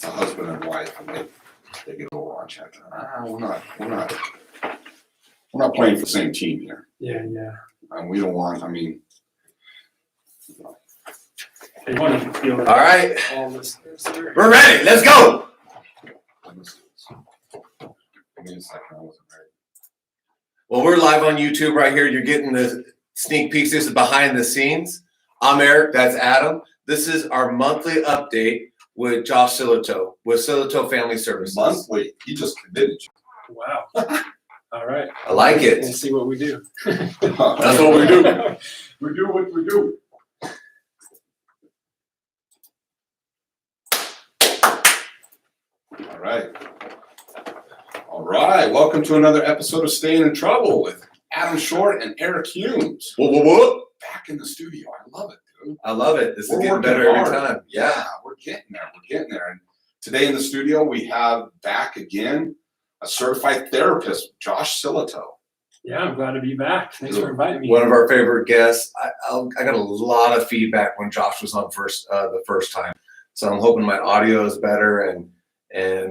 a husband and wife, and they get over on chat. We're not playing for the same team here. Yeah. And we don't want. I mean, They want to feel All right, all listeners there. we're ready. Let's go. give me a second. I wasn't ready. Well, we're live on YouTube right here. You're getting the sneak peeks. This is behind the scenes. I'm Eric. That's Adam. This is our monthly update with Josh Silitoe with Silitoe Family Services. Monthly. He just committed you. Wow. All right. I like it. Let's see what we do. That's what we do. We do what we do. All right. Welcome to another episode of Staying in Trouble with Adam Short and Eric Humes. Whoa. Back in the studio. I love it, dude. I love it. This is We're getting working better hard. every time. Yeah. We're getting there. And today in the studio, we have back again a certified therapist, Josh Silitoe. Yeah, I'm glad to be back. Thanks for inviting me. One of our favorite guests. I got a lot of feedback when Josh was on the first time. So I'm hoping my audio is better and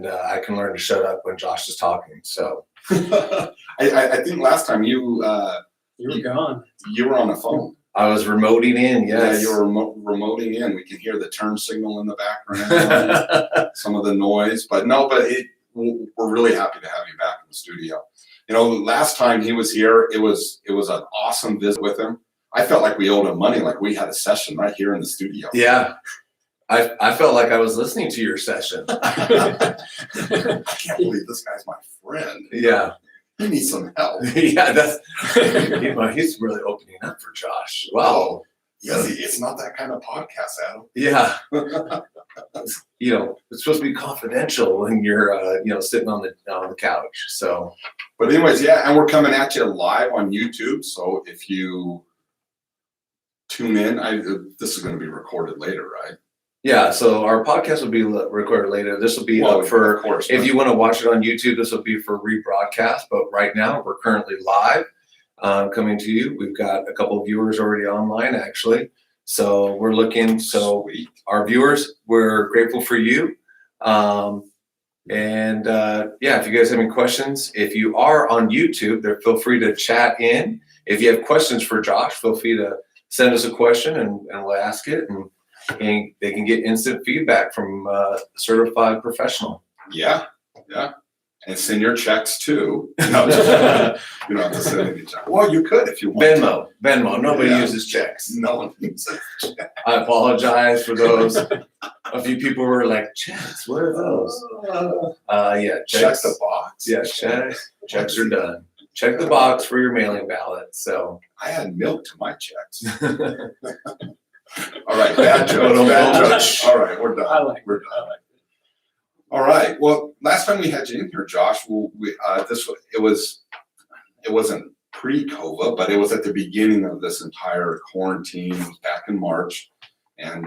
I can learn to shut up when Josh is talking. So I think last time you were gone. You were on a phone. I was remoting in. Yes. Yeah, you were remoting in. We can hear the turn signal in the background, some of the noise, but we're really happy to have you back in the studio. You know, last time he was here, it was an awesome visit with him. I felt like we owed him money, like we had a session right here in the studio. Yeah. I felt like I was listening to your session. I can't believe this guy's my friend. Yeah. He needs some help. Yeah, he's really opening up for Josh. Wow. Yeah, it's not that kind of podcast, Adam. Yeah. It's supposed to be confidential when you're sitting on the couch. So but anyways, yeah, and we're coming at you live on YouTube. So if you tune in, this is going to be recorded later, right? yeah, so our podcast will be recorded later. This will be up for, of course, if you want to watch it on YouTube, this will be for rebroadcast. But right now, we're currently live coming to you. We've got a couple of viewers already online, actually. So we're looking. So Sweet. Our viewers, we're grateful for you. If you guys have any questions, if you are on YouTube, feel free to chat in. If you have questions for Josh, feel free to send us a question and we'll ask it. And they can get instant feedback from a certified professional. Yeah. And send your checks too. No, you don't have to send any checks. Well, you could if you want. Venmo. Nobody uses checks. No one uses checks. I apologize for those. A few people were like, checks, what are those? Yeah, Check checks. the box. Yeah, checks are done. Check the box for your mailing ballot. So I add milk to my checks. All right, bad jokes. All right, we're done. We're done. All right. Well, last time we had you in here, Josh, it wasn't pre-COVID, but it was at the beginning of this entire quarantine. It was back in March, and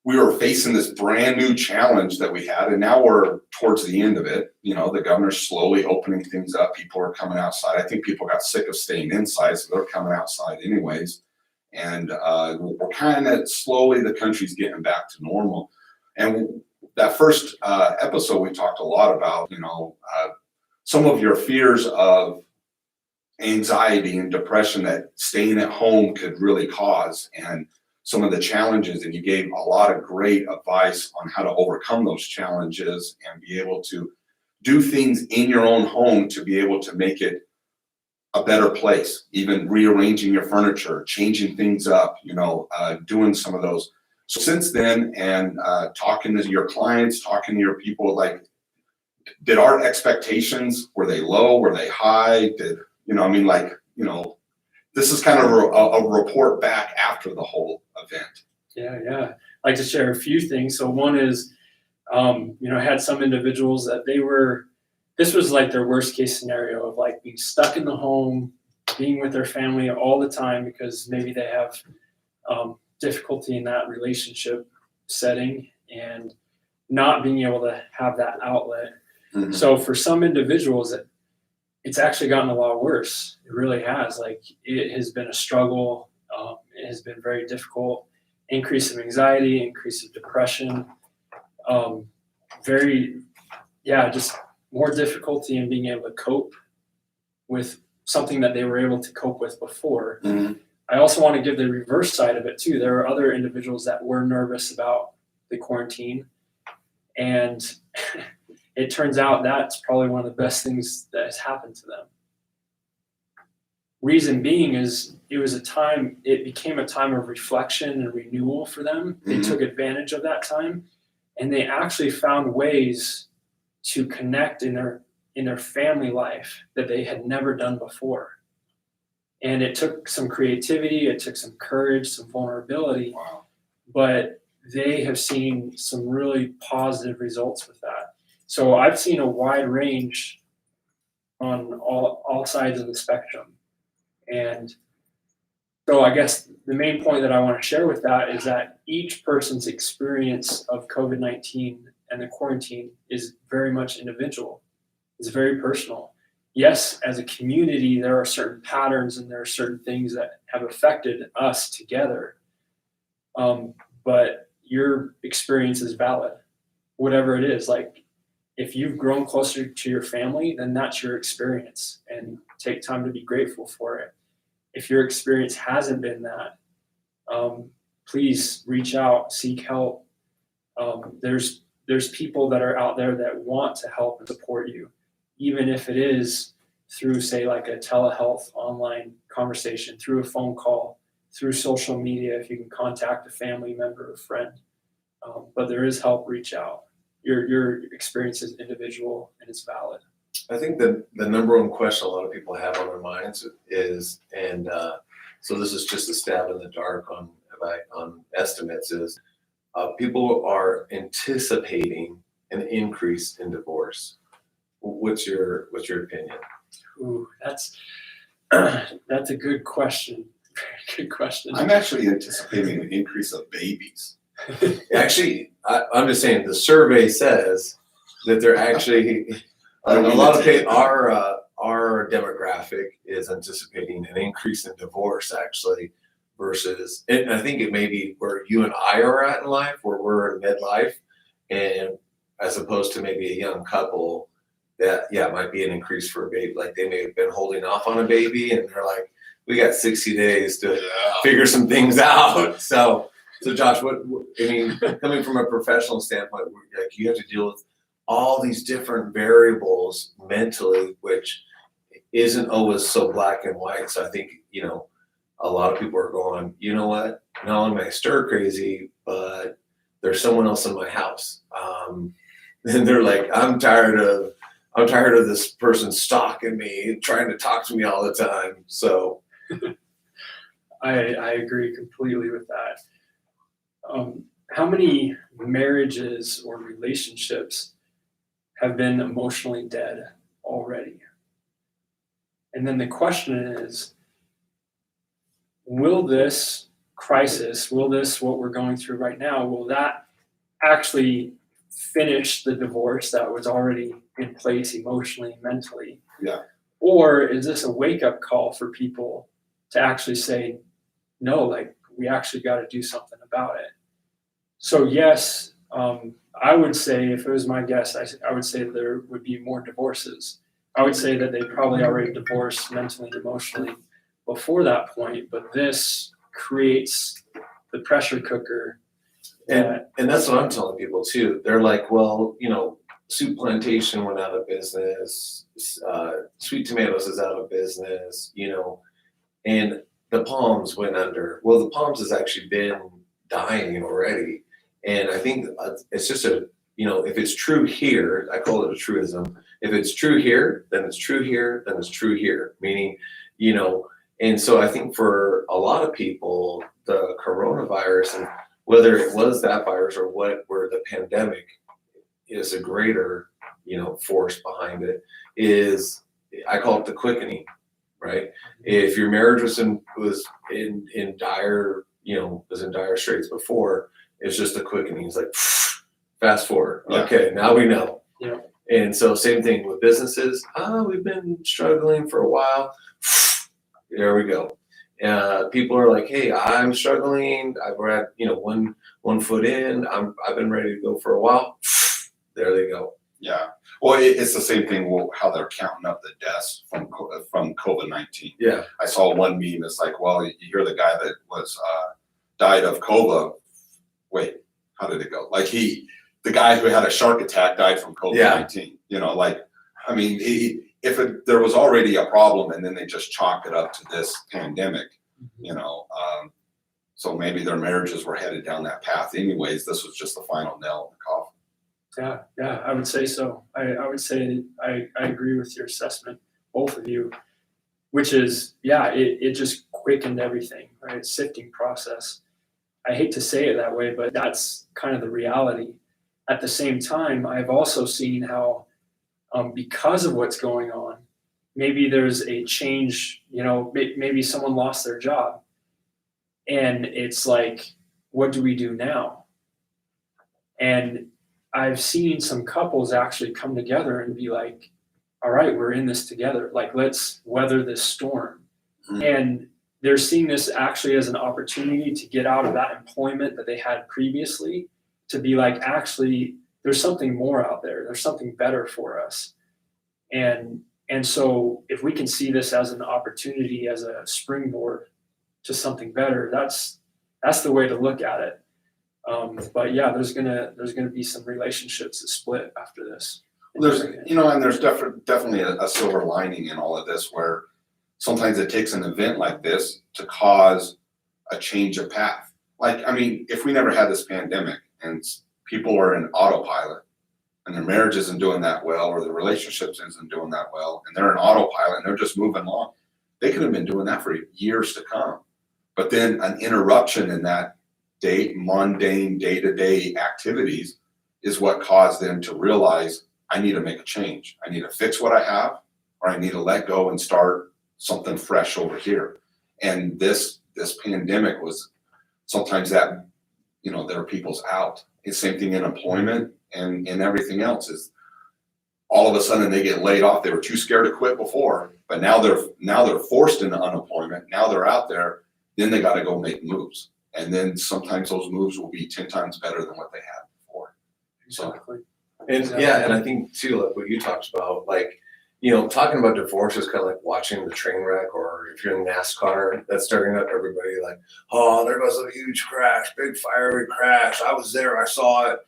we were facing this brand new challenge that we had, and now we're towards the end of it. You know, the governor's slowly opening things up. People are coming outside. I think people got sick of staying inside, so they're coming outside anyways. And we're kind of slowly, the country's getting back to normal. And that first episode, we talked a lot about, some of your fears of anxiety and depression that staying at home could really cause, and some of the challenges. And you gave a lot of great advice on how to overcome those challenges and be able to do things in your own home to be able to make it a better place, even rearranging your furniture, changing things up, doing some of those. So since then, and talking to your clients, talking to your people, like, did our expectations, were they low? Were they high? This is kind of a report back after the whole event. Yeah. I'd like to share a few things. So one is, I had some individuals that this was like their worst case scenario of like being stuck in the home, being with their family all the time because maybe they have difficulty in that relationship setting and not being able to have that outlet. Mm-hmm. So for some individuals, it's actually gotten a lot worse. It really has. Like, it has been a struggle. It has been very difficult. Increase of anxiety, increase of depression. just more difficulty in being able to cope with something that they were able to cope with before. Mm-hmm. I also want to give the reverse side of it too. There are other individuals that were nervous about the quarantine, and it turns out that's probably one of the best things that has happened to them. Reason being is it became a time of reflection and renewal for them. They took advantage of that time, and they actually found ways to connect in their family life that they had never done before. And it took some creativity, it took some courage, some vulnerability, but they have seen some really positive results with that. So I've seen a wide range on all sides of the spectrum. And so I guess the main point that I want to share with that is that each person's experience of COVID-19 and the quarantine is very much individual. It's very personal. Yes, as a community, there are certain patterns and there are certain things that have affected us together. But your experience is valid, whatever it is. Like, if you've grown closer to your family, then that's your experience, and take time to be grateful for it. If your experience hasn't been that, please reach out, seek help. There's people that are out there that want to help and support you, even if it is through, say, like a telehealth online conversation, through a phone call, through social media, if you can contact a family member or friend. But there is help, reach out. Your experience is individual and it's valid. I think the number one question a lot of people have on their minds is, and so this is just a stab in the dark on estimates, is people are anticipating an increase in divorce. What's your opinion? Ooh, that's a good question. Very good question. I'm actually anticipating an increase of babies. Actually, I'm just saying the survey says that they're actually a lot of our demographic is anticipating an increase in divorce actually versus, and I think it may be where you and I are at in life, where we're in midlife, and as opposed to maybe a young couple that might be an increase for a baby. Like they may have been holding off on a baby and they're like, we got 60 days to figure some things out. So Josh, what I mean, coming from a professional standpoint, like you have to deal with all these different variables mentally, which isn't always so black and white. So I think, a lot of people are going, you know what? Not only am I stir crazy, but there's someone else in my house. And they're like, I'm tired of this person stalking me, trying to talk to me all the time. So I agree completely with that. How many marriages or relationships have been emotionally dead already? And then the question is, will this crisis, what we're going through right now, will that actually finish the divorce that was already in place emotionally and mentally? Yeah. Or is this a wake-up call for people to actually say, no, like, we actually got to do something about it? So yes, I would say, if it was my guess, I would say there would be more divorces. I would say that they probably already divorced mentally and emotionally before that point, but this creates the pressure cooker. And that's what I'm telling people too. They're like, well, Soup Plantation went out of business, Sweet Tomatoes is out of business, and the Palms went under. Well, the Palms has actually been dying already. And I think it's just if it's true here, I call it a truism. If it's true here, then it's true here, then it's true here. Meaning, and so I think for a lot of people, the coronavirus, and whether it was that virus or where the pandemic is a greater, force behind it, is I call it the quickening, right? If your marriage was in dire, was in dire straits before, it's just a quickening. It's like, fast forward. Yeah. Okay, now we know. Yeah. And so same thing with businesses. We've been struggling for a while. There we go. People are like, hey, I'm struggling. I've read, one foot in. I've been ready to go for a while. there they go. Yeah. Well, it's the same thing. How they're counting up the deaths from COVID-19. Yeah. I saw one meme. It's like, well, you hear the guy that was died of COVID. Wait, how did it go? Like the guy who had a shark attack died from COVID-19. You know, like, I mean, there was already a problem, and then they just chalk it up to this pandemic. You know, so maybe their marriages were headed down that path. Anyways, this was just the final nail in the coffin. Yeah, I would say so. I would say I agree with your assessment, both of you, which is, it just quickened everything, right? Sifting process. I hate to say it that way, but that's kind of the reality. At the same time, I've also seen how, because of what's going on, maybe there's a change, you know, maybe someone lost their job. And it's like, what do we do now? And I've seen some couples actually come together and be like, all right, we're in this together. Like, let's weather this storm. Mm-hmm. And they're seeing this actually as an opportunity to get out of that employment that they had previously, to be like, actually, there's something more out there. There's something better for us. And so if we can see this as an opportunity, as a springboard to something better, that's the way to look at it. But yeah, there's gonna be some relationships that split after this. There's definitely a silver lining in all of this, where sometimes it takes an event like this to cause a change of path. Like, I mean, if we never had this pandemic and people are in autopilot and their marriage isn't doing that well, or the relationships isn't doing that well, and they're in autopilot and they're just moving along, they could have been doing that for years to come. But then an interruption in that mundane day-to-day activities is what caused them to realize, I need to make a change. I need to fix what I have, or I need to let go and start something fresh over here. And this pandemic was sometimes that, you know, there are people's out. It's same thing in employment and everything else, is all of a sudden they get laid off. They were too scared to quit before, but now they're forced into unemployment. Now they're out there, then they got to go make moves. And then sometimes those moves will be 10 times better than what they had before. Exactly. And I think too, like what you talked about, like, you know, talking about divorce is kind of like watching the train wreck, or if you're in NASCAR, that's starting up everybody like, oh, there goes a huge crash, big fiery crash. I was there, I saw it.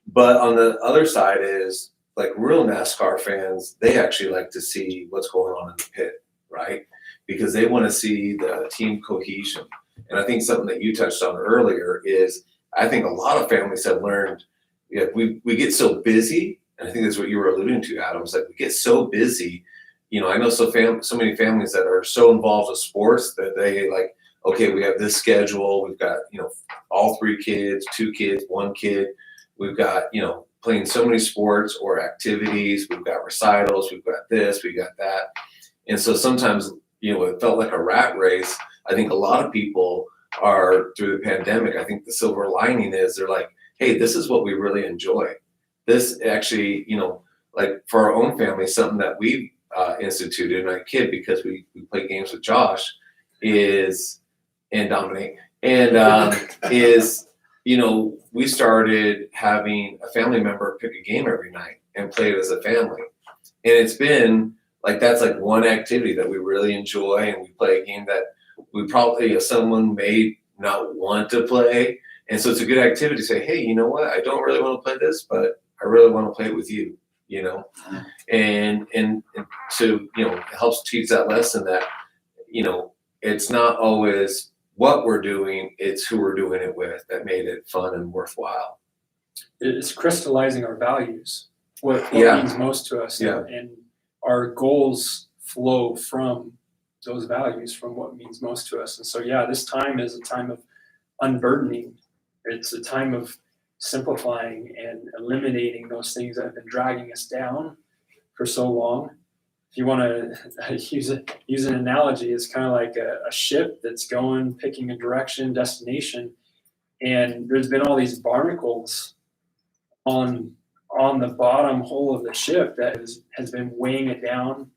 But on the other side is, like, real NASCAR fans, they actually like to see what's going on in the pit, right? Because they want to see the team cohesion. And I think something that you touched on earlier is, I think a lot of families have learned, we get so busy, and I think that's what you were alluding to, Adam, is like we get so busy. You know, I know so many families that are so involved with sports that they like, okay, we have this schedule, we've got, you know, all 3 kids, 2 kids, 1 kid, we've got, you know, playing so many sports or activities, we've got recitals, we've got this, we got that. And so sometimes, you know, it felt like a rat race. I think a lot of people are, through the pandemic, I think the silver lining is they're like, hey, this is what we really enjoy. This actually, you know, like for our own family, something that we instituted, and my kid, because we play games with Josh, and Dominic, and is, you know, we started having a family member pick a game every night and play it as a family. And it's been like, that's like one activity that we really enjoy, and we play a game that we probably, someone may not want to play. And so it's a good activity to say, hey, you know what? I don't really want to play this, but I really want to play it with you, you know? And so, you know, it helps teach that lesson that, you know, it's not always what we're doing, it's who we're doing it with that made it fun and worthwhile. It's crystallizing our values, what means most to us. Yeah. And our goals flow from those values, from what means most to us. And so, yeah, this time is a time of unburdening. It's a time of simplifying and eliminating those things that have been dragging us down for so long. If you want to use an analogy, it's kind of like a ship that's going, picking a direction, destination, and there's been all these barnacles on the bottom hull of the ship that has been weighing it down,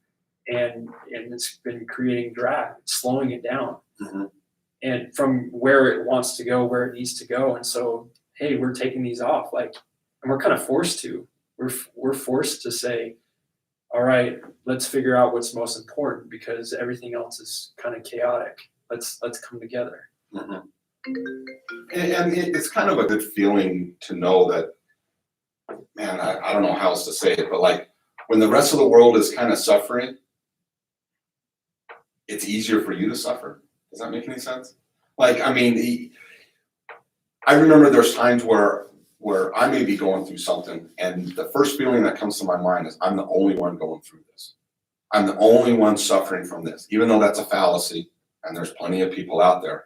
and it's been creating drag, slowing it down. Mm-hmm. And from where it wants to go, where it needs to go. And so, hey, we're taking these off, like, and we're kind of forced to, we're forced to say, all right, let's figure out what's most important because everything else is kind of chaotic. Let's come together. Mhm. And it's kind of a good feeling to know that, man, I don't know how else to say it, but like when the rest of the world is kind of suffering, it's easier for you to suffer. Does that make any sense? Like, I mean, I remember there's times where I may be going through something and the first feeling that comes to my mind is I'm the only one going through this. I'm the only one suffering from this, even though that's a fallacy and there's plenty of people out there.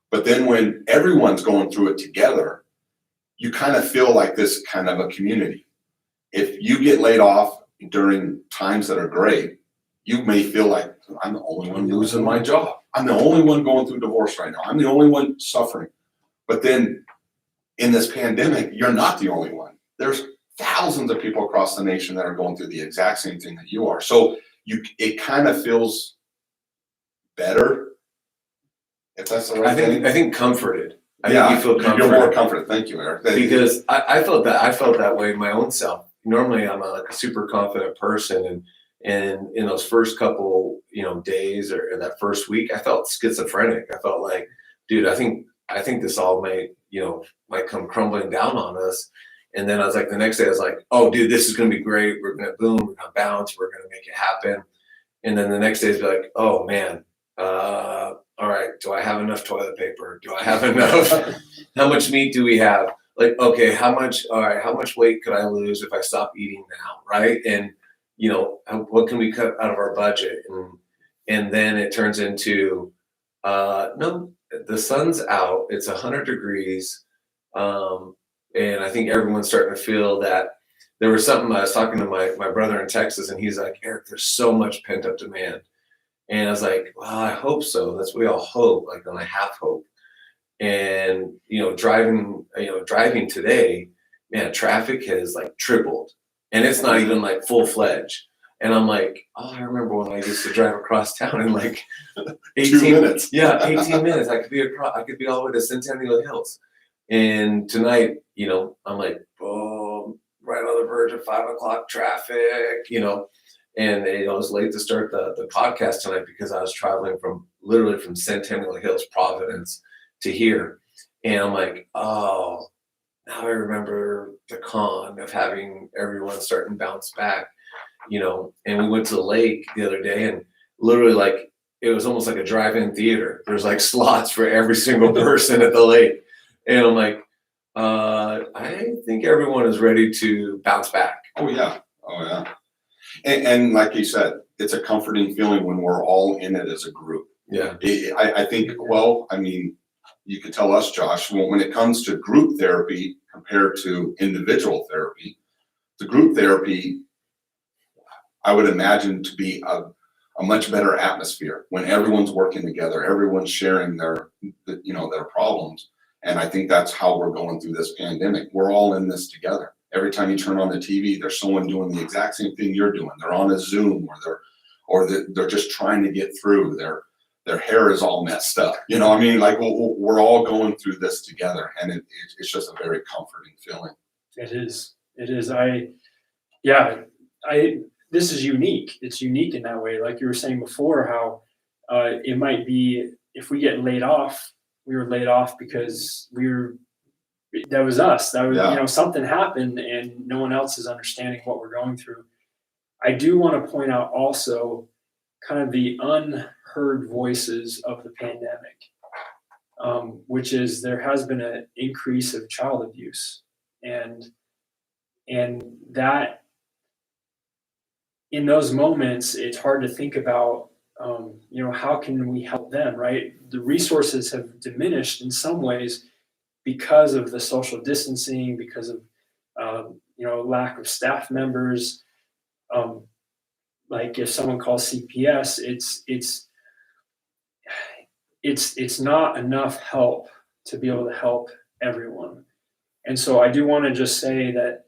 But then when everyone's going through it together, you kind of feel like this kind of a community. If you get laid off during times that are great, you may feel like I'm the only one losing my job. I'm the only one going through divorce right now. I'm the only one suffering. But then in this pandemic, you're not the only one. There's thousands of people across the nation that are going through the exact same thing that you are. So it kind of feels better. If that's the right thing. I think comforted. I Yeah, think you feel comforted. You're more comforted. Thank you, Eric. Because I felt that way in my own self. Normally I'm like a super confident person, and in those first couple, days or in that first week, I felt schizophrenic. I felt like, dude, I think this all might come crumbling down on us. And then I was like, the next day I was like, oh dude, this is gonna be great. We're gonna boom, we're gonna bounce, we're gonna make it happen. And then the next day is like, oh man, all right, do I have enough toilet paper? Do I have enough? How much meat do we have? Like, okay, how much weight could I lose if I stop eating now? Right. And what can we cut out of our budget? And then it turns into, no, the sun's out, it's 100 degrees. And I think everyone's starting to feel that there was something. I was talking to my brother in Texas, and he's like, Eric, there's so much pent up demand. And I was like, well, I hope so. That's what we all hope, like, and I have hope. And, driving today, man, traffic has like tripled, and it's not even like full fledged. And I'm like, oh, I remember when I used to drive across town in like 18 minutes. Yeah, 18 minutes. I could be all the way to Centennial Hills. And tonight, I'm like, boom, right on the verge of 5 o'clock traffic, And I was late to start the podcast tonight because I was traveling literally from Centennial Hills, Providence, to here. And I'm like, oh, now I remember the con of having everyone starting to bounce back, And we went to the lake the other day, and literally, like, it was almost like a drive-in theater. There's like slots for every single person at the lake. And I'm like, I think everyone is ready to bounce back. Oh yeah. And like you said, it's a comforting feeling when we're all in it as a group. Yeah. I think, well, I mean, you could tell us, Josh, when it comes to group therapy compared to individual therapy, the group therapy, I would imagine to be a much better atmosphere when everyone's working together, everyone's sharing their problems. And I think that's how we're going through this pandemic. We're all in this together. Every time you turn on the TV, there's someone doing the exact same thing you're doing. They're on a Zoom, or they're just trying to get through. Their hair is all messed up. Like we're all going through this together, and it's just a very comforting feeling. It is. This is unique. It's unique in that way. Like you were saying before, how it might be if we get laid off, we were laid off because that was us. That was, something happened and no one else is understanding what we're going through. I do want to point out also kind of the unheard voices of the pandemic, which is there has been an increase of child abuse, and that in those moments, it's hard to think about, how can we help them, right? The resources have diminished in some ways because of the social distancing, because of, lack of staff members. Like if someone calls CPS, it's not enough help to be able to help everyone. And so I do want to just say that,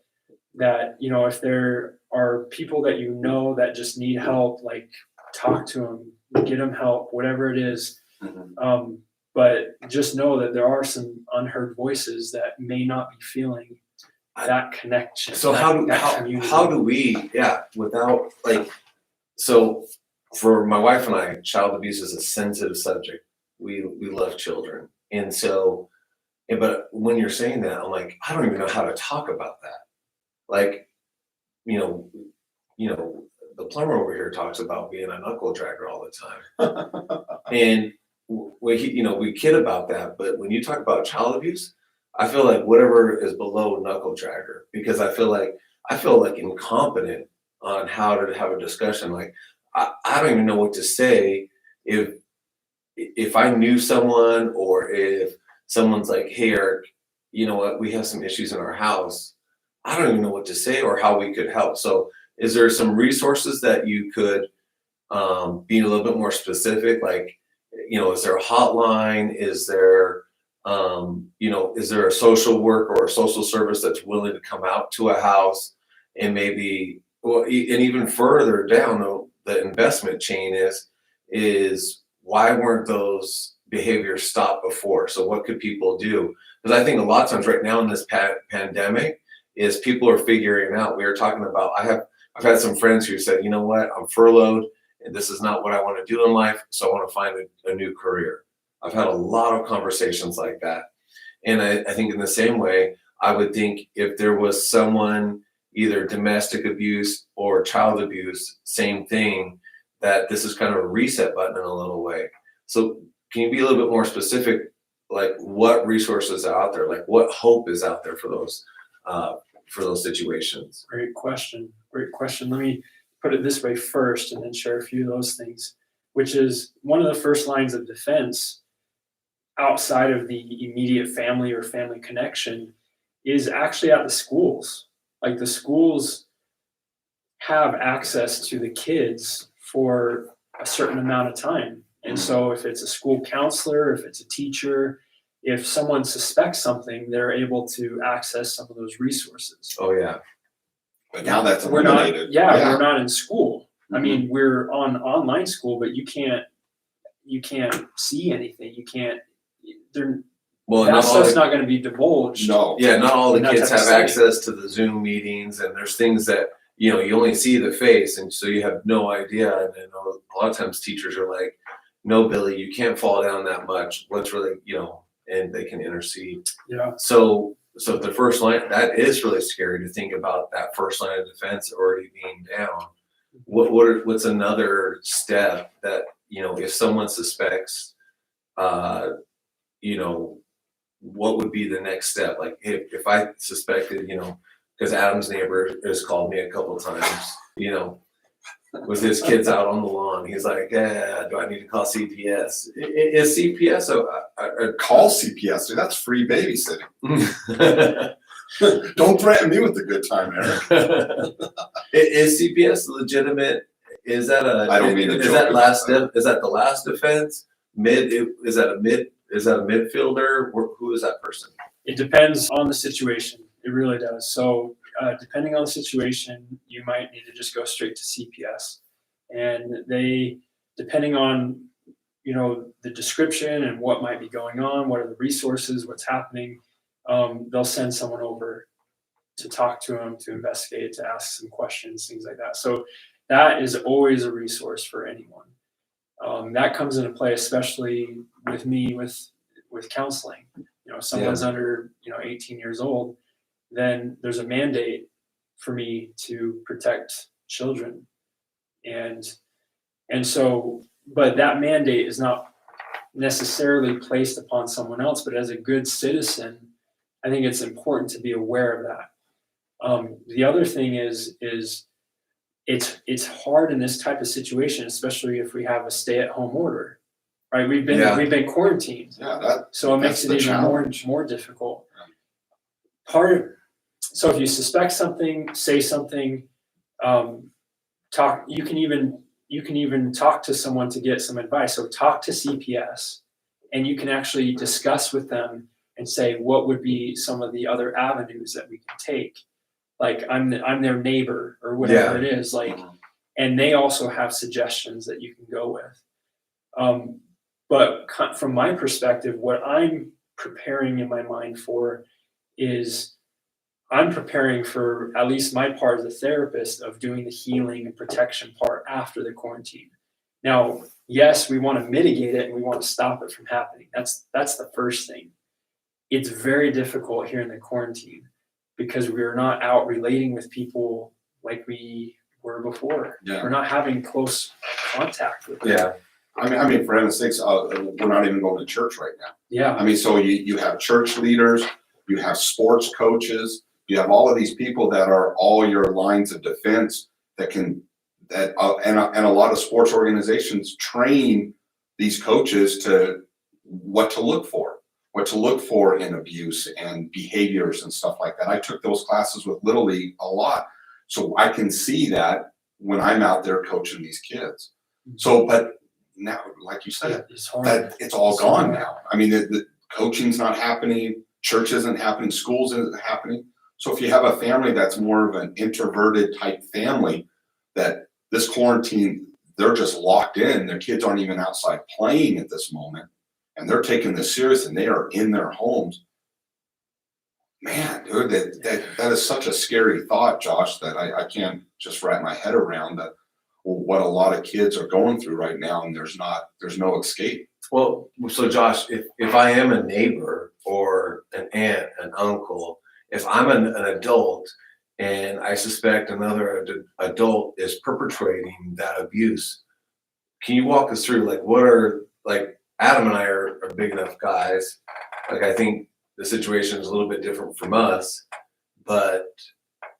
if there are people that that just need help, like talk to them, get them help, whatever it is. Mm-hmm. But just know that there are some unheard voices that may not be feeling that connection. So that community. how do we, without like, so for my wife and I, child abuse is a sensitive subject. We love children. And so, but when you're saying that, I'm like, I don't even know how to talk about that. Like, you know, the plumber over here talks about being a knuckle dragger all the time. And we kid about that, but when you talk about child abuse, I feel like whatever is below knuckle dragger, because I feel like incompetent on how to have a discussion. Like I don't even know what to say if I knew someone, or if someone's like, hey Eric, you know what, we have some issues in our house. I don't even know what to say or how we could help. So is there some resources that you could be a little bit more specific? Like, is there a hotline? Is there is there a social work or a social service that's willing to come out to a house, and maybe, well, and even further down the investment chain is why weren't those behaviors stopped before? So what could people do? Because I think a lot of times right now in this pandemic is people are figuring out. We were talking about, I've had some friends who said, you know what, I'm furloughed and this is not what I want to do in life, so I want to find a new career. I've had a lot of conversations like that. And I think in the same way, I would think if there was someone, either domestic abuse or child abuse, same thing, that this is kind of a reset button in a little way. So can you be a little bit more specific, like what resources are out there, like what hope is out there for those situations? Great question. Let me put it this way first, and then share a few of those things, which is one of the first lines of defense outside of the immediate family or family connection is actually at the schools. Like the schools have access to the kids for a certain amount of time. And so if it's a school counselor, if it's a teacher, if someone suspects something, they're able to access some of those resources. Oh yeah. But now that's we're eliminated. we're not in school. I mean, we're on online school, but you can't see anything. You can't, that stuff's not going to be divulged. No. Yeah, not all the In that kids type of have access to the Zoom meetings, and there's things that, you only see the face, and so you have no idea. And then a lot of times teachers are like, no, Billy, you can't fall down that much. What's really, and they can intercede. Yeah. So the first line, that is really scary to think about, that first line of defense already being down. What's another step that, if someone suspects, what would be the next step? Like if I suspected, because Adam's neighbor has called me a couple of times, with his kids out on the lawn, he's like, do I need to call CPS? Is CPS Call CPS, dude, that's free babysitting. Don't threaten me with a good time, Eric. Is CPS legitimate? Is that I don't mean to is joke that about last step? Is that the last defense? Is that a midfielder? Who is that person? It depends on the situation. It really does. So depending on the situation, you might need to just go straight to CPS. And they, depending on, the description and what might be going on, what are the resources, what's happening, they'll send someone over to talk to them, to investigate, to ask some questions, things like that. So that is always a resource for anyone. That comes into play, especially with me, with counseling. If someone's under 18 years old, then there's a mandate for me to protect children, and so, but that mandate is not necessarily placed upon someone else. But as a good citizen, I think it's important to be aware of that. The other thing is it's hard in this type of situation, especially if we have a stay-at-home order, right? We've been quarantined, so it makes it even more difficult. So if you suspect something, say something, talk. You can even talk to someone to get some advice. So talk to CPS, and you can actually discuss with them and say what would be some of the other avenues that we can take. Like I'm their neighbor or whatever it is, like, and they also have suggestions that you can go with. But from my perspective, what I'm preparing in my mind for is I'm preparing for at least my part as a therapist of doing the healing and protection part after the quarantine. Now, yes, we want to mitigate it and we want to stop it from happening. That's the first thing. It's very difficult here in the quarantine because we're not out relating with people like we were before. Yeah. We're not having close contact with them. Yeah. I mean, for heaven's sakes, we're not even going to church right now. Yeah. I mean, so you have church leaders, you have sports coaches, you have all of these people that are all your lines of defense and a lot of sports organizations train these coaches to what to look for in abuse and behaviors and stuff like that. I took those classes with Little League a lot, so I can see that when I'm out there coaching these kids. So, but now, like you said, it's all gone now. I mean, the coaching's not happening, church isn't happening, schools isn't happening. So if you have a family that's more of an introverted type family, that this quarantine, they're just locked in, their kids aren't even outside playing at this moment, and they're taking this serious and they are in their homes. Man, dude, that is such a scary thought, Josh, that I can't just wrap my head around that. What a lot of kids are going through right now, and there's no escape. Well, so Josh, if I am a neighbor or an aunt, an uncle, if I'm an adult and I suspect another adult is perpetrating that abuse, can you walk us through, like Adam and I are big enough guys. Like, I think the situation is a little bit different from us, but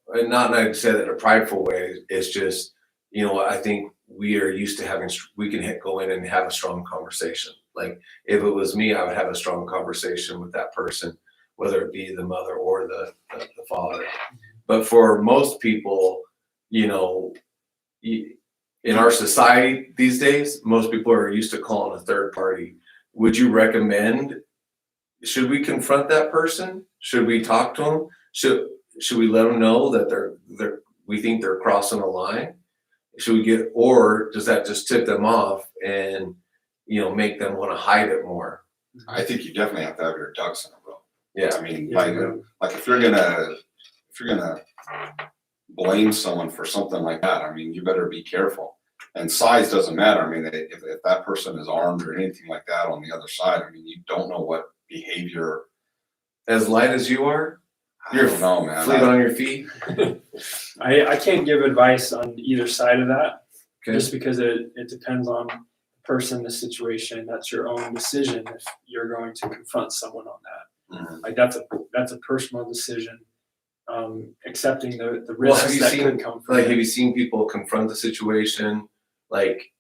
not I say that in a prideful way. It's just, I think we are used to we can go in and have a strong conversation. Like, if it was me, I would have a strong conversation with that person, whether it be the mother or the father. But for most people, in our society these days, most people are used to calling a third party. Would you recommend, should we confront that person? Should we talk to them? Should we let them know that we think they're crossing a line? Or does that just tip them off and, make them want to hide it more? I think you definitely have to have your ducks in a row. Yeah. I mean, like if you're gonna blame someone for something like that, I mean, you better be careful. And size doesn't matter. I mean, if that person is armed or anything like that on the other side, I mean, you don't know what behavior. As light as you are, I don't know, man. Fleet on your feet. I can't give advice on either side of that, Okay. just because it depends on the person, the situation. That's your own decision if you're going to confront someone on that. Mhm. Like, that's a personal decision. Accepting the risks that could come from Like, it. have you seen people confront the situation? Like,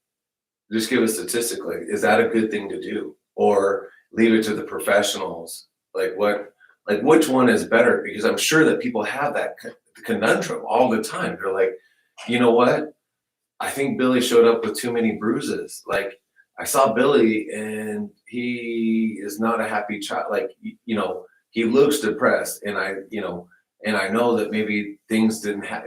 just give a statistic. Like, is that a good thing to do, or leave it to the professionals? Like, which one is better? Because I'm sure that people have that conundrum all the time. They're like, you know what? I think Billy showed up with too many bruises. Like, I saw Billy and he is not a happy child. Like, he looks depressed, and I know that maybe things didn't have,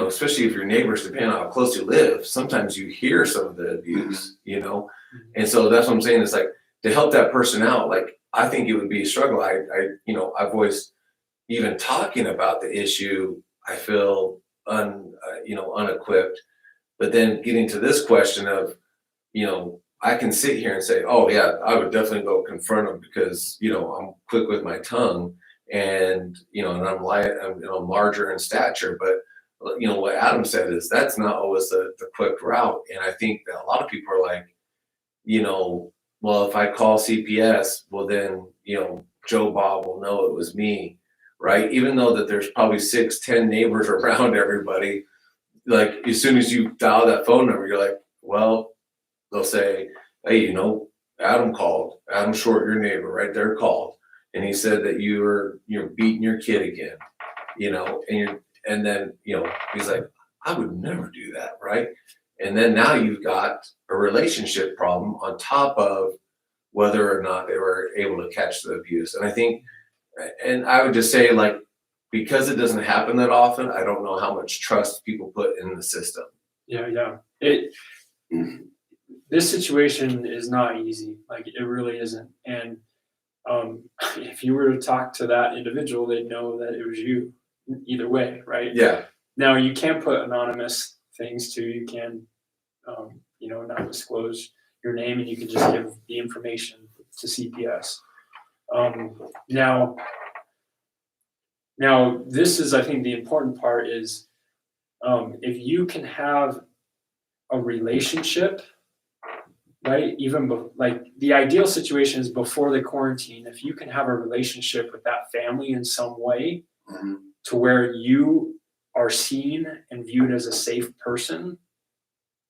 especially if your neighbors, depending on how close you live, sometimes you hear some of the abuse, and so that's what I'm saying. It's like, to help that person out. Like, I think it would be a struggle. I've always, even talking about the issue, I feel unequipped. But then getting to this question of, I can sit here and say, oh yeah, I would definitely go confront him because, I'm quick with my tongue, and, and I'm light, I'm larger in stature. But, what Adam said is that's not always the quick route. And I think that a lot of people are like, well, if I call CPS, well then, Joe Bob will know it was me, right? Even though that there's probably 6-10 neighbors around everybody, like, as soon as you dial that phone number, you're like, well, they'll say, hey, Adam called. Adam Short, your neighbor right there, called, and he said that you're beating your kid again, and then he's like, I would never do that, right? And then now you've got a relationship problem on top of whether or not they were able to catch the abuse. And I think, and I would just say, like, because it doesn't happen that often, I don't know how much trust people put in the system. Yeah. This situation is not easy. Like, it really isn't. And if you were to talk to that individual, they'd know that it was you either way, right? Yeah. Now you can put anonymous things too. You can, not disclose your name, and you can just give the information to CPS. Now, this is, I think, the important part is if you can have a relationship, right? Even like the ideal situation is before the quarantine. If you can have a relationship with that family in some way, to where you are seen and viewed as a safe person,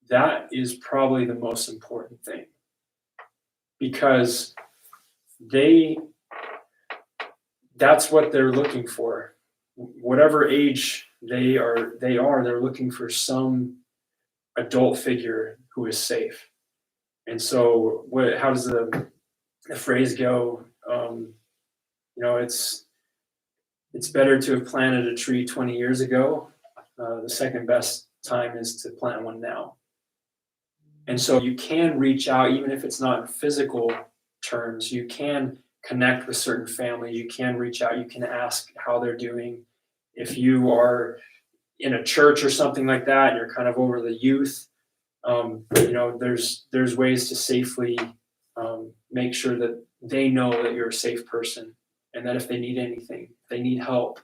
that is probably the most important thing, because that's what they're looking for. Whatever age they're looking for some adult figure who is safe. And so how does the phrase go? It's better to have planted a tree 20 years ago. The second best time is to plant one now. And so you can reach out, even if it's not in physical terms. You can connect with certain families. You can reach out. You can ask how they're doing. If you are in a church or something like that, and you're kind of over the youth, there's ways to safely make sure that they know that you're a safe person, and that if they need anything, if they need help,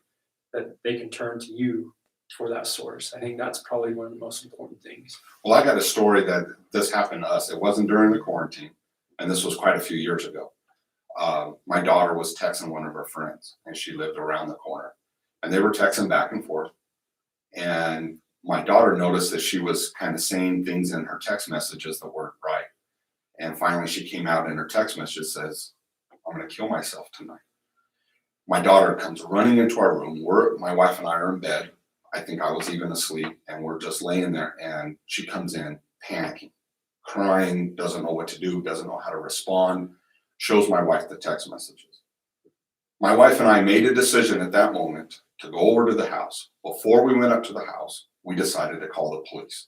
that they can turn to you for that source. I think that's probably one of the most important things. Well, I got a story that this happened to us. It wasn't during the quarantine, and this was quite a few years ago. My daughter was texting one of her friends, and she lived around the corner, and they were texting back and forth. And my daughter noticed that she was kind of saying things in her text messages that weren't right. And finally, she came out in her text message, says, "I'm going to kill myself tonight." My daughter comes running into our room. My wife and I are in bed. I think I was even asleep, and we're just laying there. And she comes in panicking, crying, doesn't know what to do, doesn't know how to respond, shows my wife the text messages. My wife and I made a decision at that moment to go over to the house. Before we went up to the house, we decided to call the police.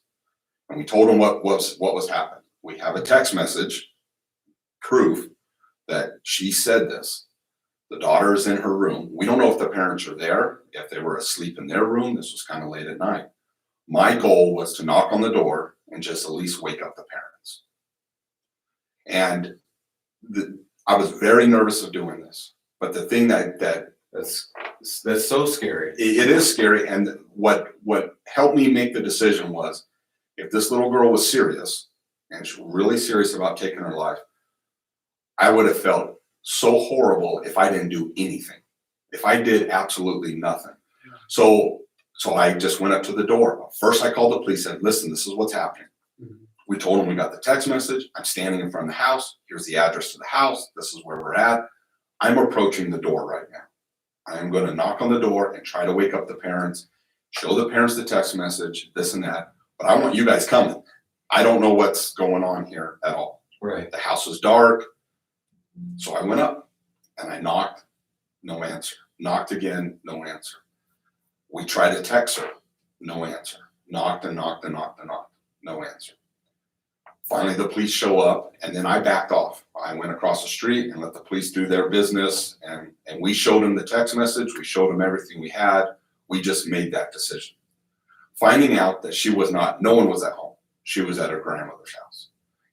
And we told them what was happening. We have a text message, proof that she said this. The daughter is in her room. We don't know if the parents are there, if they were asleep in their room. This was kind of late at night. My goal was to knock on the door and just at least wake up the parents. And I was very nervous of doing this. But the thing that's so scary. It is scary. And what helped me make the decision was, if this little girl was serious, and she's really serious about taking her life, I would have felt so horrible if I didn't do anything, if I did absolutely nothing. Yeah. So I just went up to the door. First, I called the police and said, "Listen, this is what's happening." Mm-hmm. We told them we got the text message. I'm standing in front of the house. Here's the address to the house. This is where we're at. I'm approaching the door right now. I am going to knock on the door and try to wake up the parents, show the parents the text message, this and that. But I want you guys coming. I don't know what's going on here at all. Right. The house was dark. So I went up and I knocked, no answer. Knocked again, no answer. We tried to text her, no answer. Knocked and knocked and knocked and knocked, no answer. Finally, the police show up, and then I backed off. I went across the street and let the police do their business, and we showed them the text message. We showed them everything we had. We just made that decision. Finding out that no one was at home. She was at her grandmother's house.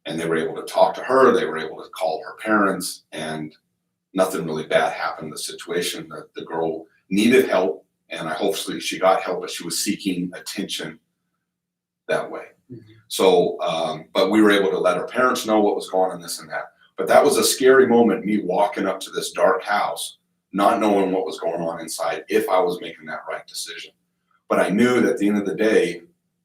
And they were able to talk to her. They were able to call her parents, and nothing really bad happened in the situation. The girl needed help, and hopefully she got help, but she was seeking attention that way. Mm-hmm. So, but we were able to let her parents know what was going on, this and that. But that was a scary moment, me walking up to this dark house, not knowing what was going on inside, if I was making that right decision. But I knew that at the end of the day,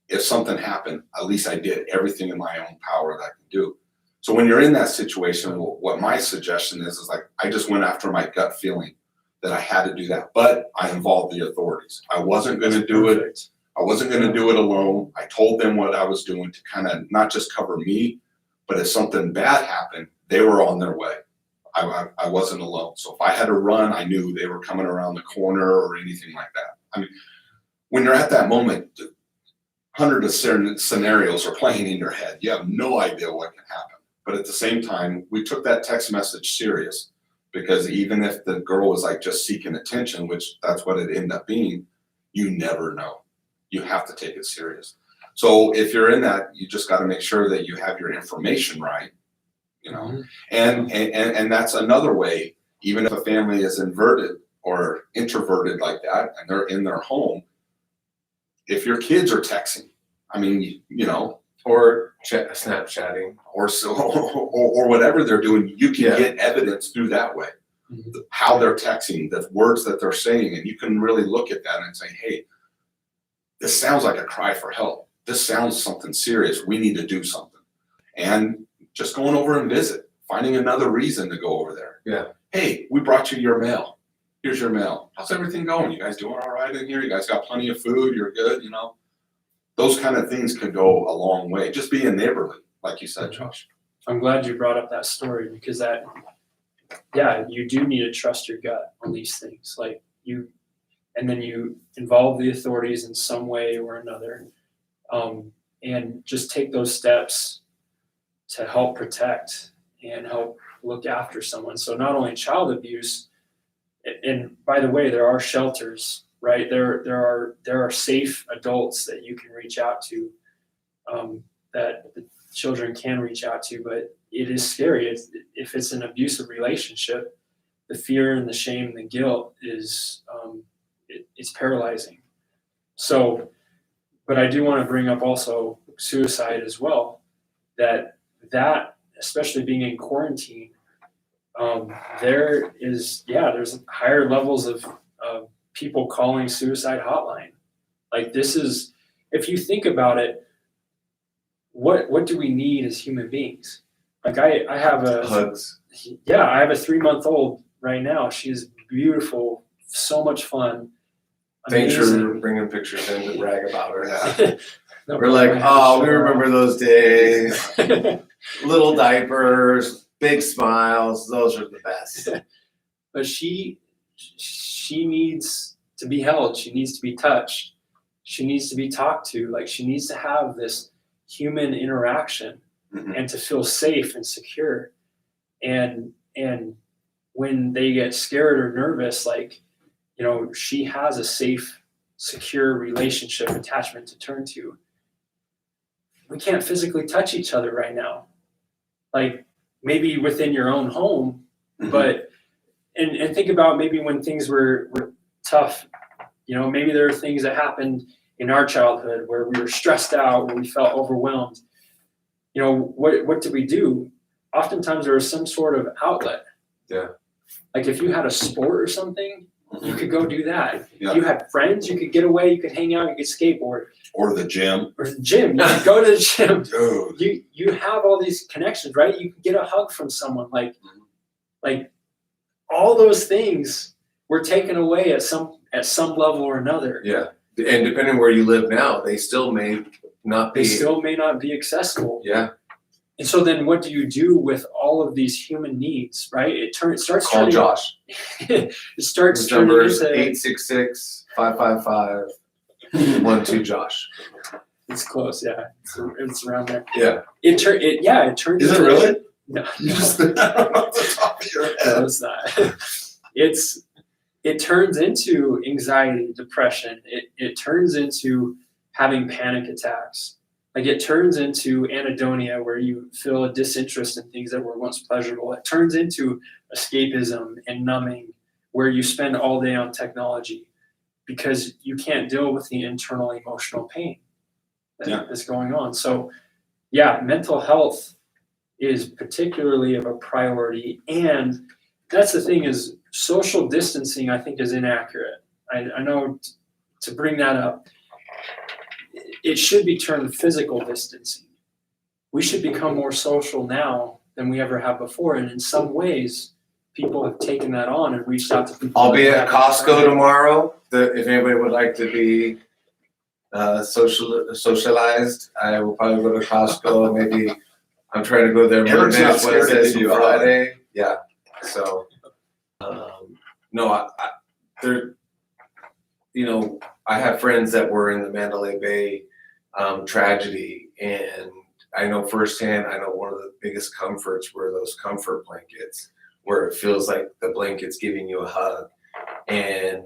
if something happened, at least I did everything in my own power that I could do. So when you're in that situation, what my suggestion is like, I just went after my gut feeling that I had to do that, but I involved the authorities. I wasn't going to do it. I wasn't going to do it alone. I told them what I was doing to kind of not just cover me, but if something bad happened, they were on their way. I wasn't alone. So if I had to run, I knew they were coming around the corner or anything like that. I mean, when you're at that moment, hundreds of scenarios are playing in your head. You have no idea what can happen. But at the same time, we took that text message serious. Because even if the girl was like just seeking attention, which that's what it ended up being, you never know. You have to take it serious. So if you're in that, you just got to make sure that you have your information right, you know. And that's another way. Even if a family is inverted or introverted like that, and they're in their home, if your kids are texting, I mean, you know, or Snapchatting, or whatever they're doing, you can get evidence through that way. How they're texting, the words that they're saying, and you can really look at that and say, hey, this sounds like a cry for help. This sounds something serious. We need to do something. And just going over and visit, finding another reason to go over there. Yeah. Hey, we brought you your mail. Here's your mail. How's everything going? You guys doing all right in here? You guys got plenty of food? You're good, you know? Those kind of things could go a long way. Just being neighborly, like you said, Josh. I'm glad you brought up that story because that, yeah, you do need to trust your gut on these things. Like and then you involve the authorities in some way or another, and just take those steps to help protect and help look after someone. So not only child abuse, and by the way, there are shelters, right? There are safe adults that you can reach out to, that the children can reach out to, but it is scary. If it's an abusive relationship, the fear and the shame and the guilt is, it's paralyzing. So, but I do want to bring up also suicide as well, that especially being in quarantine, there's higher levels of people calling suicide hotline. Like this is, if you think about it, what do we need as human beings? Like I have hugs. Yeah, I have a 3-month-old right now. She is beautiful, so much fun. Thanks Amazing. for bringing pictures in to brag about her. Yeah. No We're like, problem. we remember those days. Little diapers, big smiles. Those are the best. But she needs to be held. She needs to be touched. She needs to be talked to. Like she needs to have this human interaction and to feel safe and secure. And when they get scared or nervous, like, you know, she has a safe, secure relationship attachment to turn to. We can't physically touch each other right now. Like maybe within your own home, but and think about maybe when things were tough, you know, maybe there are things that happened in our childhood where we were stressed out, where we felt overwhelmed. You know, what did we do? Oftentimes there was some sort of outlet. Yeah. Like if you had a sport or something, you could go do that. Yeah. You had friends, you could get away, you could hang out, you could skateboard. Or the gym. Or the gym, you could go to the gym. Dude. You have all these connections, right? You could get a hug from someone. Like all those things were taken away at some level or another. Yeah. And depending where you live now, they still may not be. They still may not be accessible. Yeah. And so then what do you do with all of these human needs, right? It starts Call turning, Josh. it starts His turning number is into 866-555-12 Josh. It's close, yeah. It's around there. Yeah. It turns Is it into, really? No. You just off the top of your No, head. it's not. It turns into anxiety, depression. It turns into having panic attacks. Like it turns into anhedonia, where you feel a disinterest in things that were once pleasurable. It turns into escapism and numbing, where you spend all day on technology because you can't deal with the internal emotional pain that's going on. So yeah, mental health is particularly of a priority. And that's the thing, is social distancing, I think, is inaccurate. I know to bring that up, it should be termed physical distancing. We should become more social now than we ever have before. And in some ways, people have taken that on and reached out to people. I'll be at Costco tomorrow. If anybody would like to be socialized, I will probably go to Costco. Maybe I'm trying to go there Eric's Monday, not scared to Wednesdays, give you and a hug. Friday. Yeah. So, no, there. You know, I have friends that were in the Mandalay Bay tragedy, and I know firsthand. I know one of the biggest comforts were those comfort blankets, where it feels like the blanket's giving you a hug. And,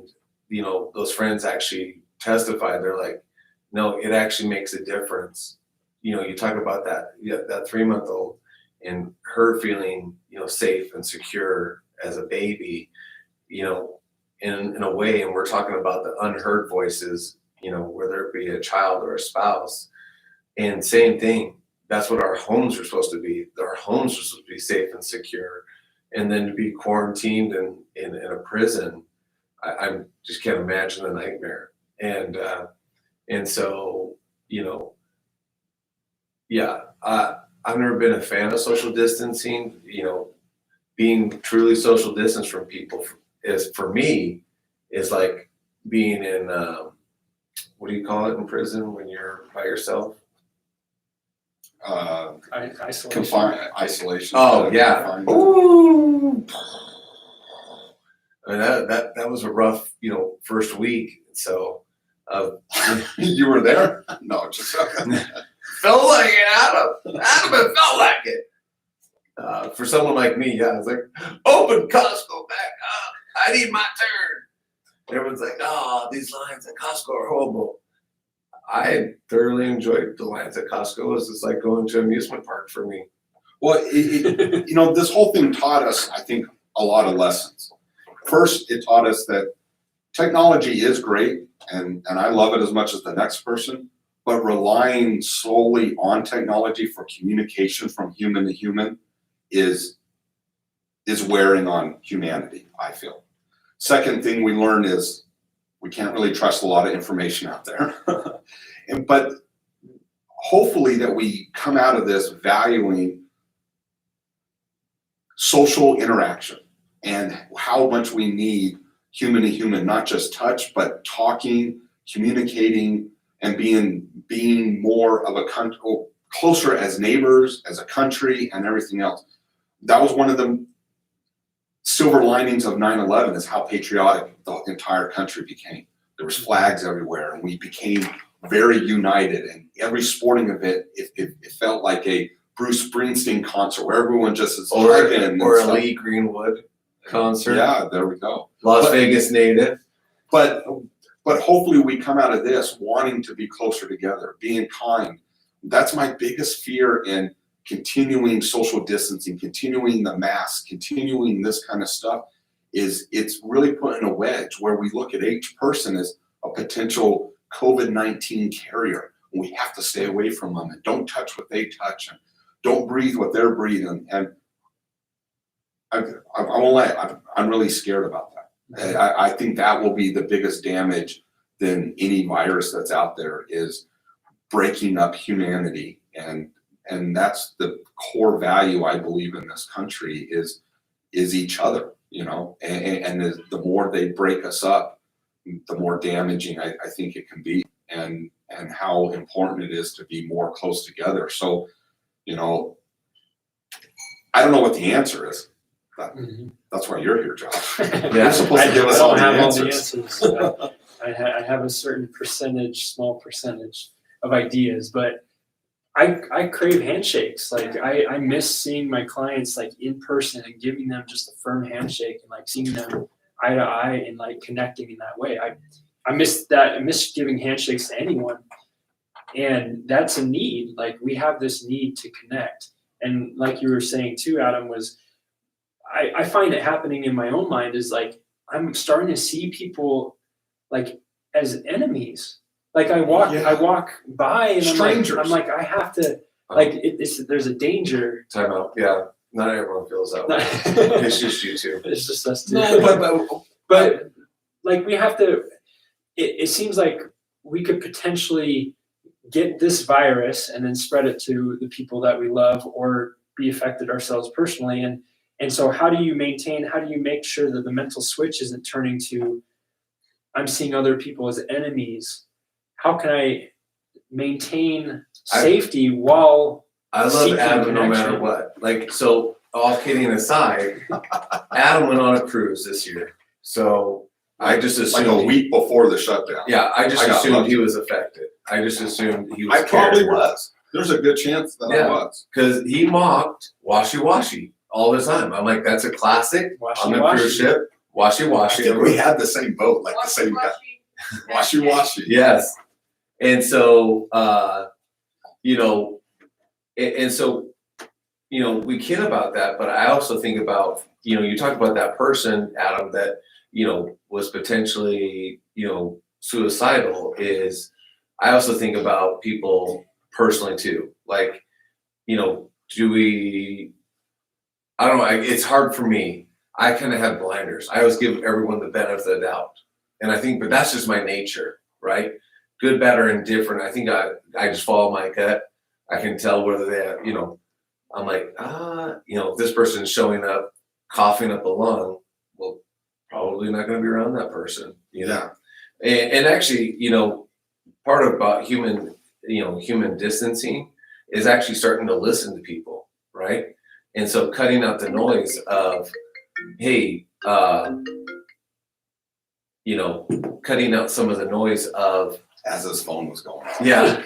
you know, those friends actually testified. They're like, no, it actually makes a difference. You know, you talk about that 3-month-old and her feeling, you know, safe and secure as a baby, you know, in a way. And we're talking about the unheard voices, you know, whether it be a child or a spouse. And same thing, that's what our homes are supposed to be. Our homes are supposed to be safe and secure. And then to be quarantined in a prison, I just can't imagine the nightmare. And so, you know, yeah, I've never been a fan of social distancing. You know, being truly social distance from people is, for me, is like being in, what do you call it in prison when you're by yourself? Isolation. Isolation. Oh yeah. Ooh. I mean, that was a rough, you know, first week. So, you were there? No, just felt like it, Adam. It felt like it. For someone like me, yeah, it's like, open Costco back up. I need my turn. Everyone's like, oh, these lines at Costco are horrible. I thoroughly enjoyed the lines at Costco. It was just like going to an amusement park for me. Well, you know, this whole thing taught us, I think, a lot of lessons. First, it taught us that technology is great, and I love it as much as the next person, but relying solely on technology for communication from human to human is wearing on humanity, I feel. Second thing we learned is we can't really trust a lot of information out there. But hopefully that we come out of this valuing social interaction and how much we need human to human, not just touch, but talking, communicating, and being more of a country, closer as neighbors, as a country, and everything else. That was one of the silver linings of 9/11, is how patriotic the entire country became. There was flags everywhere, and we became very united. And every sporting event, it felt like a Bruce Springsteen concert where everyone just is hugging. Or a Lee Greenwood concert. Yeah, there we go. Las Vegas native. But hopefully we come out of this wanting to be closer together, being kind. That's my biggest fear in continuing social distancing, continuing the mask, continuing this kind of stuff, is it's really putting a wedge where we look at each person as a potential COVID-19 carrier. We have to stay away from them and don't touch what they touch and don't breathe what they're breathing. And I won't lie, I'm really scared about that. I think that will be the biggest damage than any virus that's out there, is breaking up humanity. And that's the core value I believe in this country is each other, you know, and the more they break us up, the more damaging I think it can be, and how important it is to be more close together. So, you know, I don't know what the answer is. That's why you're here, Josh. You're supposed to give us all the answers. I have a certain small percentage of ideas, but I crave handshakes. Like I miss seeing my clients like in person and giving them just a firm handshake and like seeing them eye to eye and like connecting in that way. I miss that. I miss giving handshakes to anyone. And that's a need. Like we have this need to connect. And like you were saying too, Adam, was I find it happening in my own mind is like I'm starting to see people like as enemies. Like I walk by and strangers. I'm like I have to like there's a danger. Time out. Yeah, not everyone feels that way. It's just you two. It's just us two. No, but like we have to. It seems like we could potentially get this virus and then spread it to the people that we love or be affected ourselves personally. And so how do you make sure that the mental switch isn't turning to I'm seeing other people as enemies? How can I maintain safety while I love Adam no matter what. Like, so all kidding aside, Adam went on a cruise this year. So I just assumed like a week before the shutdown. Yeah, I just assumed he was affected. I just assumed he was. I probably was. There's a good chance that I was. Because he mocked washy-washy. all the time. I'm like, that's a classic on the Washy-washy. cruise ship. I Washy. think we had the same boat, like the same guy. Washy. Yes. And so, you know, and so, you know, we kid about that, but I also think about, you know, you talk about that person, Adam, that, you know, was potentially, you know, suicidal. Is I also think about people personally too. Like, you know, I don't know, it's hard for me. I kind of have blinders. I always give everyone the benefit of the doubt. And I think, but that's just my nature, right? Good, bad, or indifferent. I think I just follow my gut. I can tell whether they, you know, I'm like, you know, if this person's showing up, coughing up a lung, well, probably not going to be around that person, you know? And actually, you know, part of about human distancing is actually starting to listen to people, right? And so cutting out the noise of, hey, you know, cutting out some of the noise of, As his phone was going off. yeah,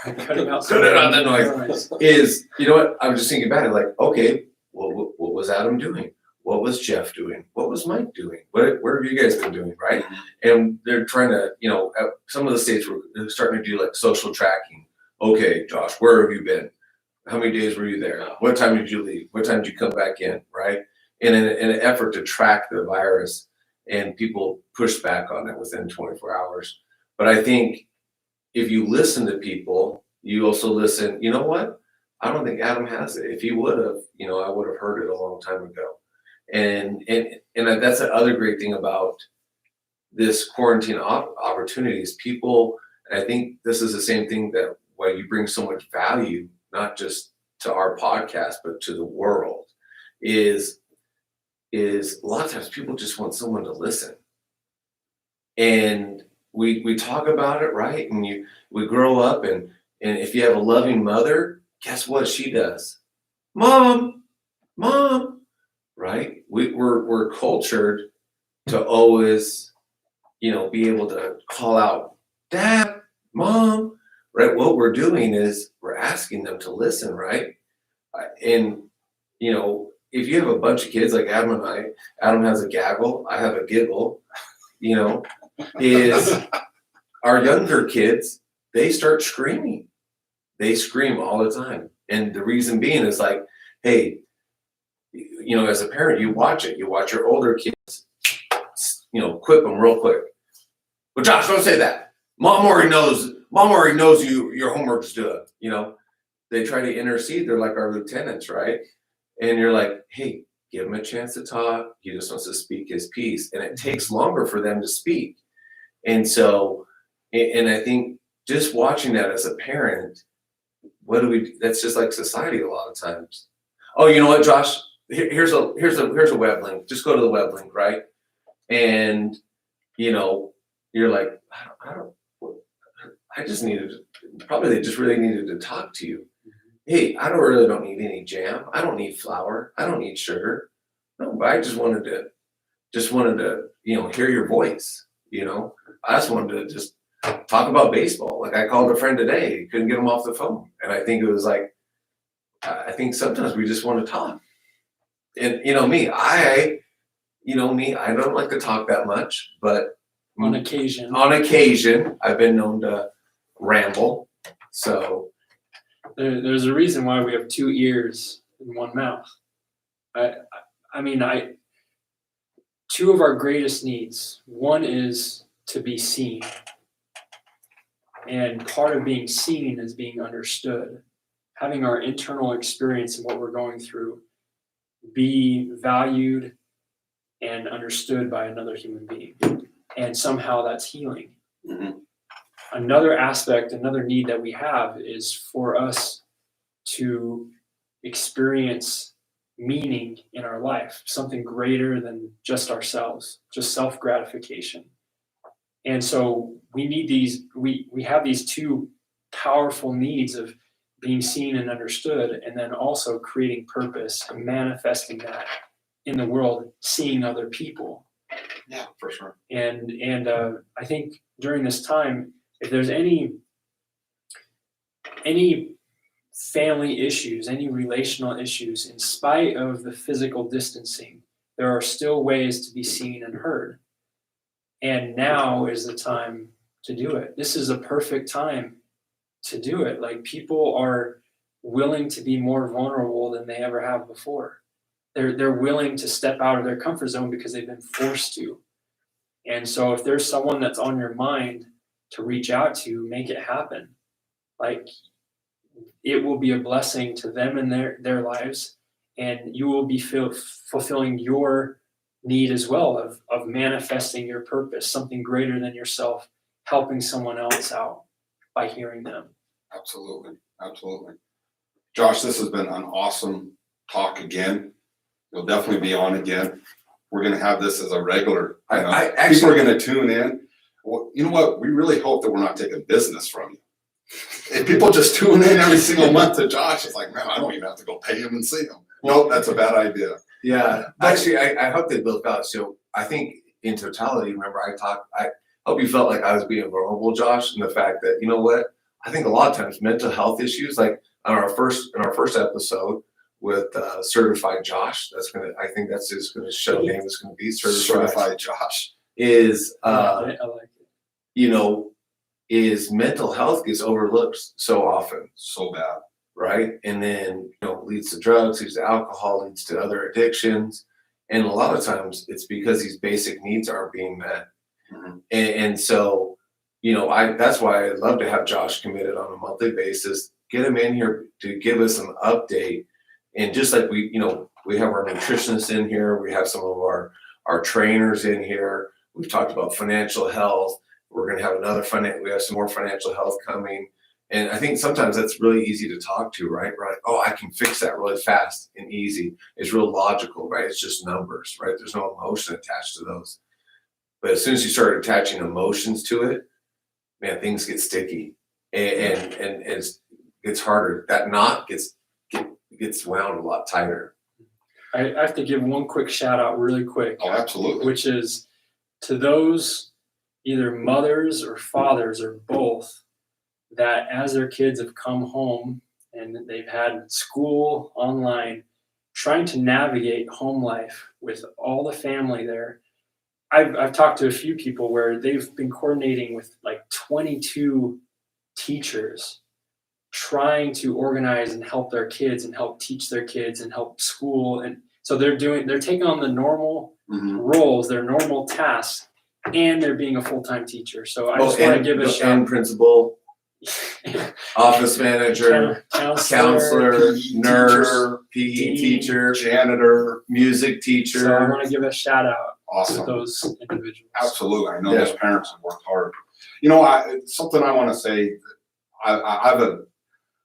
Cutting out cut it out the noise is, you know what, I was just thinking about it, like, okay, well, what was Adam doing? What was Jeff doing? What was Mike doing? What have you guys been doing, right? And they're trying to, you know, some of the states were starting to do like social tracking. Okay, Josh, where have you been? How many days were you there? What time did you leave? What time did you come back in, right? And in an effort to track the virus, and people pushed back on it within 24 hours. But I think if you listen to people, you also listen, you know what? I don't think Adam has it. If he would have, you know, I would have heard it a long time ago. And that's the other great thing about this quarantine opportunities. People, and I think this is the same thing that why you bring so much value, not just to our podcast, but to the world, is a lot of times people just want someone to listen. And we talk about it, right? And we grow up, and if you have a loving mother, guess what she does? Mom, right? We're cultured to always, you know, be able to call out, Dad, Mom, right? What we're doing is we're asking them to listen, right? And, you know, if you have a bunch of kids like Adam and I, Adam has a gaggle, I have a giggle, you know, is our younger kids, they start screaming. They scream all the time. And the reason being is like, hey, you know, as a parent, you watch it. You watch your older kids, you know, quip them real quick. But Josh, don't say that. Mom already knows your homework's due. You know, they try to intercede. They're like our lieutenants, right? And you're like, hey, give him a chance to talk. He just wants to speak his piece. And it takes longer for them to speak. And so, and I think just watching that as a parent, that's just like society a lot of times. Oh, you know what, Josh? Here's a web link. Just go to the web link, right? And, you know, you're like, I just they just really needed to talk to you. Hey, I don't need any jam. I don't need flour. I don't need sugar. No, but I just wanted to, you know, hear your voice, you know. I just wanted to just talk about baseball. Like I called a friend today, couldn't get him off the phone. And I think it was like, I think sometimes we just want to talk. And you know me, I don't like to talk that much, but on occasion, I've been known to ramble. So there's a reason why we have two ears and one mouth. I mean, two of our greatest needs. One is to be seen. And part of being seen is being understood. Having our internal experience of what we're going through be valued and understood by another human being. And somehow that's healing. Mm-hmm. Another aspect, another need that we have is for us to experience meaning in our life, something greater than just ourselves, just self-gratification. And so we need we have these two powerful needs of being seen and understood, and then also creating purpose and manifesting that in the world, seeing other people. Yeah, for sure. And I think during this time, if there's any family issues, any relational issues, in spite of the physical distancing, there are still ways to be seen and heard. And now is the time to do it. This is a perfect time to do it. Like, people are willing to be more vulnerable than they ever have before. They're willing to step out of their comfort zone because they've been forced to. And so if there's someone that's on your mind to reach out to, make it happen. Like, it will be a blessing to them and their lives, and you will be fulfilling your need as well of manifesting your purpose, something greater than yourself, helping someone else out by hearing them. Absolutely. Josh, this has been an awesome talk again. You'll definitely be on again. We're going to have this as a regular. People are going to tune in. Well, you know what? We really hope that we're not taking business from you. If people just tune in every single month to Josh, it's like, man, I don't even have to go pay him and see him. Nope, that's a bad idea. Yeah, actually, I hope they built out. So I think in totality, remember I hope you felt like I was being vulnerable, Josh, and the fact that, you know what, I think a lot of times mental health issues, like in our first episode with Certified Josh, I think that's his show name is going to be Certified Josh, is I like it. You know, is mental health gets overlooked so often, so bad, right? And then, leads to drugs, leads to alcohol, leads to other addictions. And a lot of times it's because these basic needs aren't being met. Mm-hmm. And so, that's why I'd love to have Josh committed on a monthly basis, get him in here to give us an update. And just like we have our nutritionists in here, we have some of our trainers in here. We've talked about financial health. We're going to have we have some more financial health coming. And I think sometimes that's really easy to talk to, right? We're like, oh, I can fix that really fast and easy. It's real logical, right? It's just numbers, right? There's no emotion attached to those. But as soon as you start attaching emotions to it, man, things get sticky and it's harder. That knot gets wound a lot tighter. I have to give one quick shout out really quick. Oh, absolutely. Which is to those either mothers or fathers or both that as their kids have come home and they've had school online, trying to navigate home life with all the family there. I've talked to a few people where they've been coordinating with like 22 teachers trying to organize and help their kids and help teach their kids and help school. And so they're taking on the normal roles, their normal tasks, and they're being a full-time teacher. So I just want to give a shout out. Principal, office manager, counselor, nurse, PE teacher, janitor, music teacher. So I want to give a shout out awesome. to those individuals. Absolutely. I know those parents have worked hard. Something I want to say, I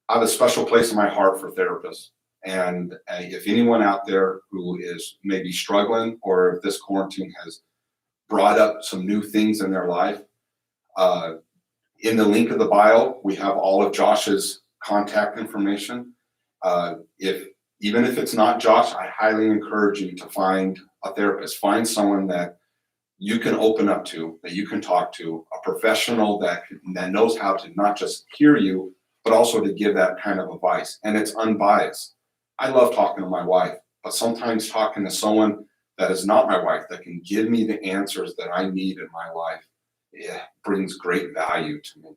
have a special place in my heart for therapists. And if anyone out there who is maybe struggling, or if this quarantine has brought up some new things in their life, in the link of the bio, we have all of Josh's contact information. Even if it's not Josh, I highly encourage you to find a therapist. Find someone that you can open up to, that you can talk to, a professional that knows how to not just hear you, but also to give that kind of advice. And it's unbiased. I love talking to my wife, but sometimes talking to someone that is not my wife, that can give me the answers that I need in my life, brings great value to me.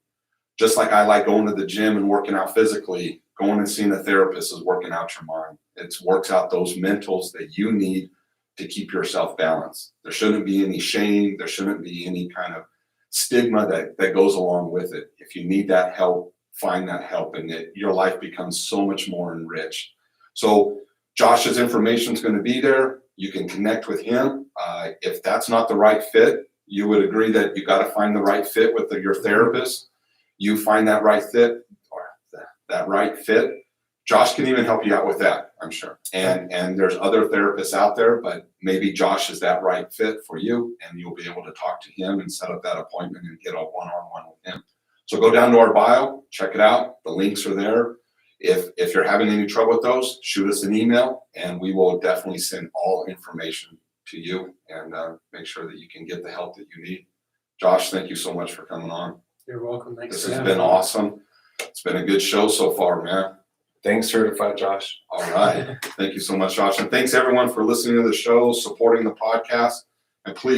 Just like I like going to the gym and working out physically, going and seeing a therapist is working out your mind. It works out those mentals that you need to keep yourself balanced. There shouldn't be any shame. There shouldn't be any kind of stigma that goes along with it. If you need that help, find that help, and your life becomes so much more enriched. So Josh's information is going to be there. You can connect with him. If that's not the right fit, you would agree that you got to find the right fit with your therapist. You find that right fit, or that right fit. Josh can even help you out with that, I'm sure. And there's other therapists out there, but maybe Josh is that right fit for you, and you'll be able to talk to him and set up that appointment and get a one-on-one with him. So go down to our bio, check it out. The links are there. If you're having any trouble with those, shoot us an email, and we will definitely send all information to you and make sure that you can get the help that you need. Josh, thank you so much for coming on. You're welcome. Thanks. This has been awesome. It's been a good show so far, man. Thanks, certified Josh. All right. Thank you so much, Josh. And thanks everyone for listening to the show, supporting the podcast. And please